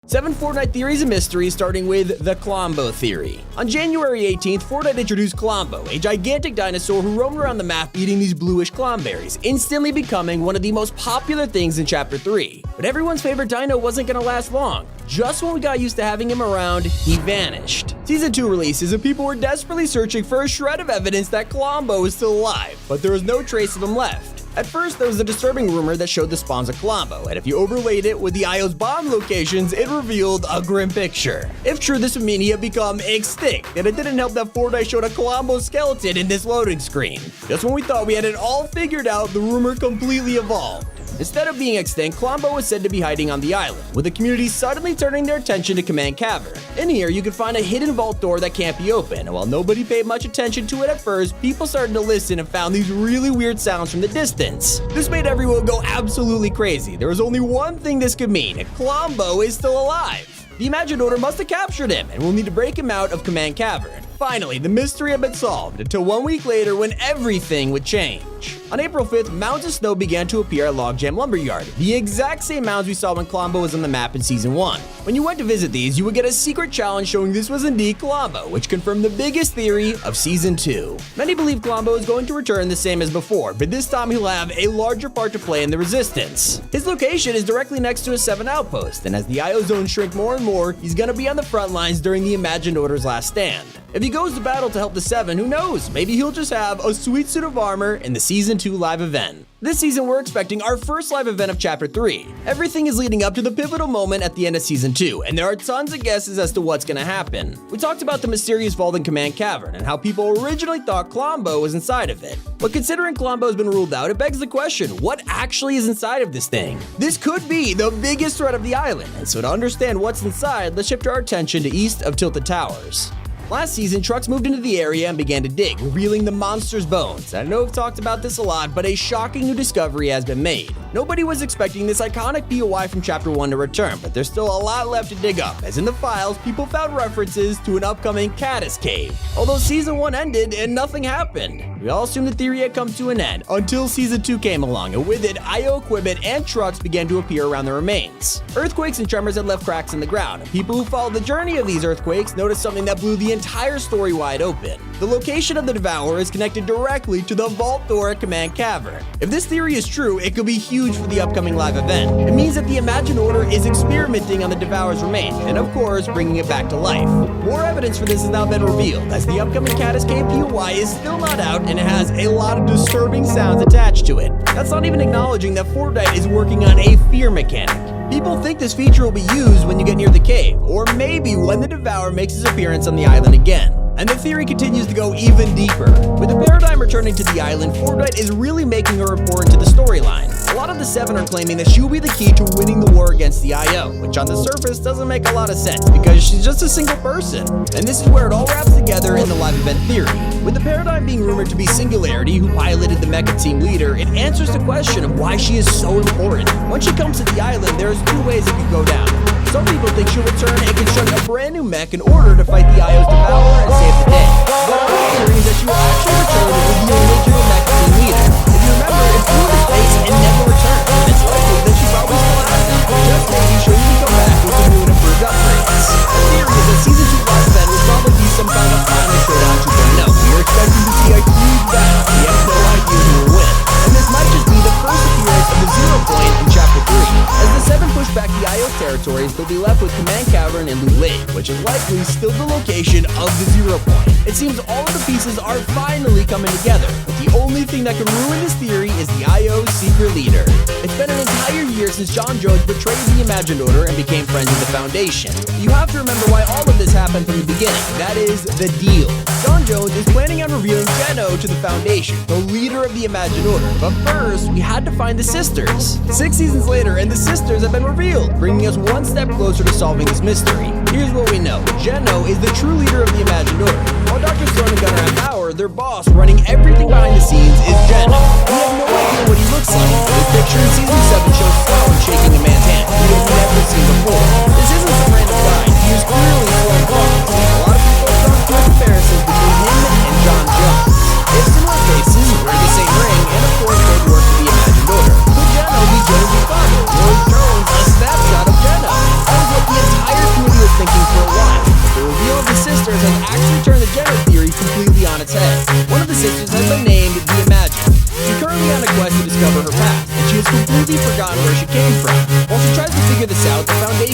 7 Fortnite theories and mysteries, starting with the Klombo theory. On January 18th, Fortnite introduced Klombo, a gigantic dinosaur who roamed around the map eating these bluish clomberries, instantly becoming one of the most popular things in Chapter 3. But everyone's favorite dino wasn't gonna last long. Just when we got used to having him around, he vanished. Season 2 releases and people were desperately searching for a shred of evidence that Klombo was still alive, but there was no trace of him left. At first, there was a disturbing rumor that showed the spawns of Klombo, and if you overlaid it with the IO's bomb locations, it revealed a grim picture. If true, this would mean he had become extinct, and it didn't help that Fortnite showed a Klombo skeleton in this loading screen. Just when we thought we had it all figured out, the rumor completely evolved. Instead of being extinct, Klombo was said to be hiding on the island, with the community suddenly turning their attention to Command Cavern. In here, you could find a hidden vault door that can't be opened, and while nobody paid much attention to it at first, people started to listen and found these really weird sounds from the distance. This made everyone go absolutely crazy. There was only one thing this could mean: Klombo is still alive. The Imaginator must have captured him, and we'll need to break him out of Command Cavern. Finally, the mystery had been solved, until 1 week later when everything would change. On April 5th, mounds of snow began to appear at Logjam Lumberyard, the exact same mounds we saw when Klombo was on the map in Season 1. When you went to visit these, you would get a secret challenge showing this was indeed Klombo, which confirmed the biggest theory of Season 2. Many believe Klombo is going to return the same as before, but this time he'll have a larger part to play in the Resistance. His location is directly next to a 7 outpost, and as the IO zones shrink more and more, he's gonna be on the front lines during the Imaginator's last stand. If he goes to battle to help the 7, who knows? Maybe he'll just have a sweet suit of armor in the Season 2 live event. This season, we're expecting our first live event of Chapter 3. Everything is leading up to the pivotal moment at the end of Season 2, and there are tons of guesses as to what's gonna happen. We talked about the mysterious vault in Command Cavern, and how people originally thought Klombo was inside of it. But considering Klombo has been ruled out, it begs the question, what actually is inside of this thing? This could be the biggest threat of the island, and so to understand what's inside, let's shift our attention to east of Tilted Towers. Last season, trucks moved into the area and began to dig, revealing the monster's bones. I know I've talked about this a lot, but a shocking new discovery has been made. Nobody was expecting this iconic POI from Chapter 1 to return, but there's still a lot left to dig up, as in the files, people found references to an upcoming Caddis Cave. Although Season 1 ended and nothing happened. We all assumed the theory had come to an end, until Season 2 came along, and with it, IO equipment and trucks began to appear around the remains. Earthquakes and tremors had left cracks in the ground, and people who followed the journey of these earthquakes noticed something that blew the entire story wide open. The location of the Devourer is connected directly to the vault door at Command Cavern. If this theory is true, it could be huge for the upcoming live event. It means that the Imaginator is experimenting on the Devourer's remains, and of course, bringing it back to life. More evidence for this has now been revealed, as the upcoming Caddis Cave POI is still not out, and it has a lot of disturbing sounds attached to it. That's not even acknowledging that Fortnite is working on a fear mechanic. People think this feature will be used when you get near the cave, or maybe when the Devourer makes his appearance on the island again. And the theory continues to go even deeper. With the Paradigm returning to the island, Fortnite is really making her report into the storyline. A lot of the 7 are claiming that she will be the key to winning the war against the IO, which on the surface doesn't make a lot of sense, because she's just a single person. And this is where it all wraps together in the live event theory. With the Paradigm being rumored to be Singularity, who piloted the mecha team leader, it answers the question of why she is so important. Once she comes to the island, there's 2 ways it could go down. Some people think she'll return and construct a brand new mech in order to fight the IO's Devourer and save the day. But another theory is that she will actually return with the original mech team leader. If you remember, it flew into space and never returned. It's likely that she probably still has it. Just maybe she'll even come back with some new and improved upgrades. The theory is that Season 2 live event will probably be some kind of final showdown 2.0. We are expecting to see a huge battle. We have no idea who will win. And this might just be the first appearance of the Zero Point in Chapter 3. As the 7 push back the IO territories, they'll be left with Command Cavern and Loot Lake, which is likely still the location of the Zero Point. It seems all of the pieces are finally coming together, but the only thing that can ruin this theory is the IO's secret leader. It's been an entire year since John Jones betrayed the Imaginator and became friends with the Foundation. You have to remember why all of this happened from the beginning. That is, the deal. John Jones is planning on revealing Geno to the Foundation, the leader of the Imaginator. But first, we had to find the sisters. 6 seasons later, and the sisters have been revealed, bringing us one step closer to solving this mystery. Here's what we know. Geno is the true leader of the Imaginator. While Dr. Stone and Gunner have power, their boss running everything behind the scenes is Geno. We have no idea what he looks like. This picture in Season 7 shows Stone shaking a man's hand, who we've never seen before. This isn't some random guy. He is clearly Stone Cold. A lot of people have drawn clear comparisons between him and John Jones. They have similar faces, wear the same ring, and of course they work for the Imaginator. Could Geno be Jones' father, or is Jones a snapshot of Geno? That is what the entire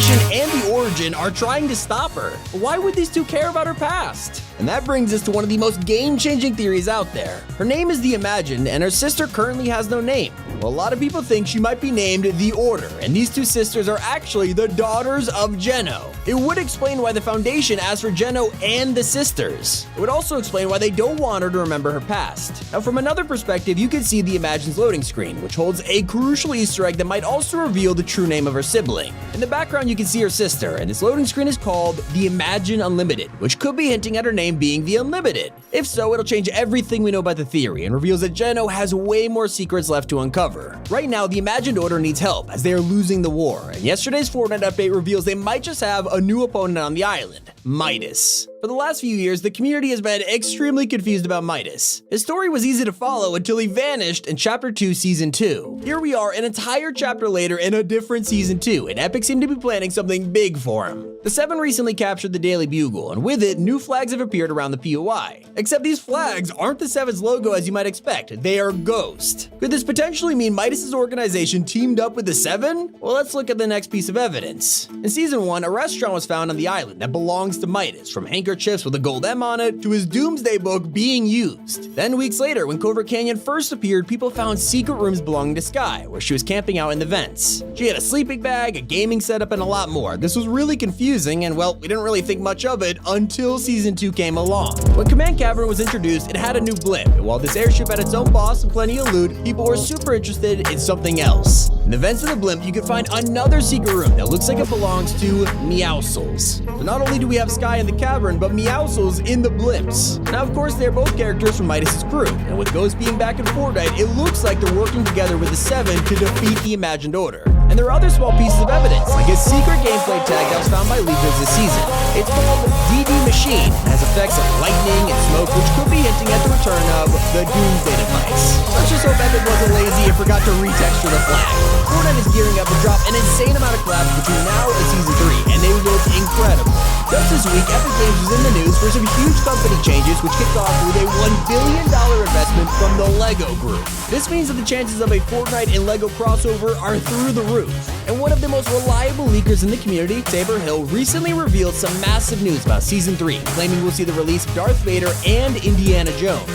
Foundation and the Origin are trying to stop her. Why would these two care about her past? And that brings us to one of the most game-changing theories out there. Her name is the Imagined, and her sister currently has no name. Well, a lot of people think she might be named the Order, and these two sisters are actually the daughters of Geno. It would explain why the Foundation asked for Geno and the sisters. It would also explain why they don't want her to remember her past. Now, from another perspective, you can see the Imagined's loading screen, which holds a crucial Easter egg that might also reveal the true name of her sibling. In the background, you can see her sister, and this loading screen is called the Imagine Unlimited, which could be hinting at her name being the Unlimited. If so, it'll change everything we know about the theory and reveals that Geno has way more secrets left to uncover. Right now, the Imagined Order needs help as they are losing the war, and yesterday's Fortnite update reveals they might just have a new opponent on the island, Midas. For the last few years, the community has been extremely confused about Midas. His story was easy to follow until he vanished in Chapter 2, Season 2. Here we are an entire chapter later in a different Season 2, and Epic seemed to be planning something big for him. The Seven recently captured the Daily Bugle, and with it, new flags have appeared around the POI. Except these flags aren't the Seven's logo as you might expect, they are Ghost. Could this potentially mean Midas' organization teamed up with the Seven? Well, let's look at the next piece of evidence. In Season 1, a restaurant was found on the island that belongs to Midas, from handkerchiefs with a gold M on it to his doomsday book being used. Then weeks later, when Covert Canyon first appeared, people found secret rooms belonging to Sky, where she was camping out in the vents. She had a sleeping bag, a gaming setup, and a lot more. This was really confusing, and well, we didn't really think much of it until Season 2 came along. When Command Cavern was introduced, it had a new blimp, and while this airship had its own boss and plenty of loot, people were super interested in something else. In the vents of the blimp, you can find another secret room that looks like it belongs to Meowscles. So not only do we have Sky in the cavern, but Meowscles in the blimps. Now, of course, they're both characters from Midas' crew, and with Ghost being back in Fortnite, it looks like they're working together with the Seven to defeat the Imagined Order. And there are other small pieces of evidence, like a secret gameplay tag that was found by leakers this season. It's called DD Machine and has effects like lightning and smoke, which could be hinting at the return of the Doomsday device. Let's just hope Epic wasn't lazy and forgot to retexture the flag. Fortnite is gearing up to drop an insane amount of collabs between now and Season 3, and they look incredible. Just this week, Epic Games was in the news for some huge company changes, which kicked off with a $1 billion investment from the LEGO Group. This means that the chances of a Fortnite and LEGO crossover are through the roof. And one of the most reliable leakers in the community, Saber Hill, recently revealed some massive news about Season 3, claiming we'll see the release of Darth Vader and Indiana Jones.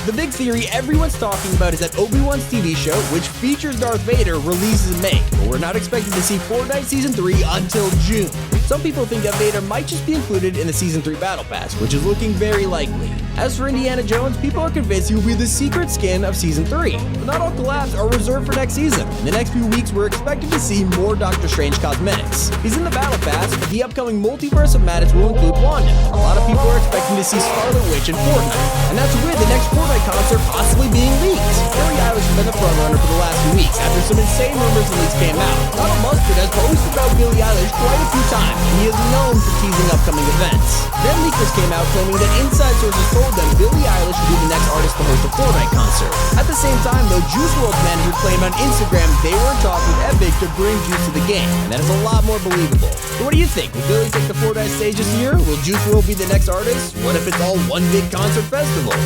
The big theory everyone's talking about is that Obi-Wan's TV show, which features Darth Vader, releases in May, but we're not expected to see Fortnite Season 3 until June. Some people think that Vader might just be included in the Season 3 Battle Pass, which is looking very likely. As for Indiana Jones, people are convinced he will be the secret skin of Season 3. But not all collabs are reserved for next season. In the next few weeks, we're expecting to see more Doctor Strange cosmetics. He's in the Battle Pass, but the upcoming Multiverse of Madness will include Wanda. A lot of people are expecting to see Scarlet Witch in Fortnite. And that's with the next Fortnite concert possibly being leaked. Billie Eilish has been the frontrunner for the last few weeks after some insane rumors and leaks came out. Donald Mustard has posted about Billie Eilish quite a few times, and he is known for teasing upcoming events. Then leakers came out claiming that inside sources told them Billie Eilish would be the next artist to host a Fortnite concert. At the same time, though, Juice WRLD's manager claimed on Instagram they were in talks with Epic to bring Juice to the game, and that is a lot more believable. So what do you think? Will Billie take the Fortnite stage this year? Will Juice WRLD be the next artist? What if it's all one big concert festival?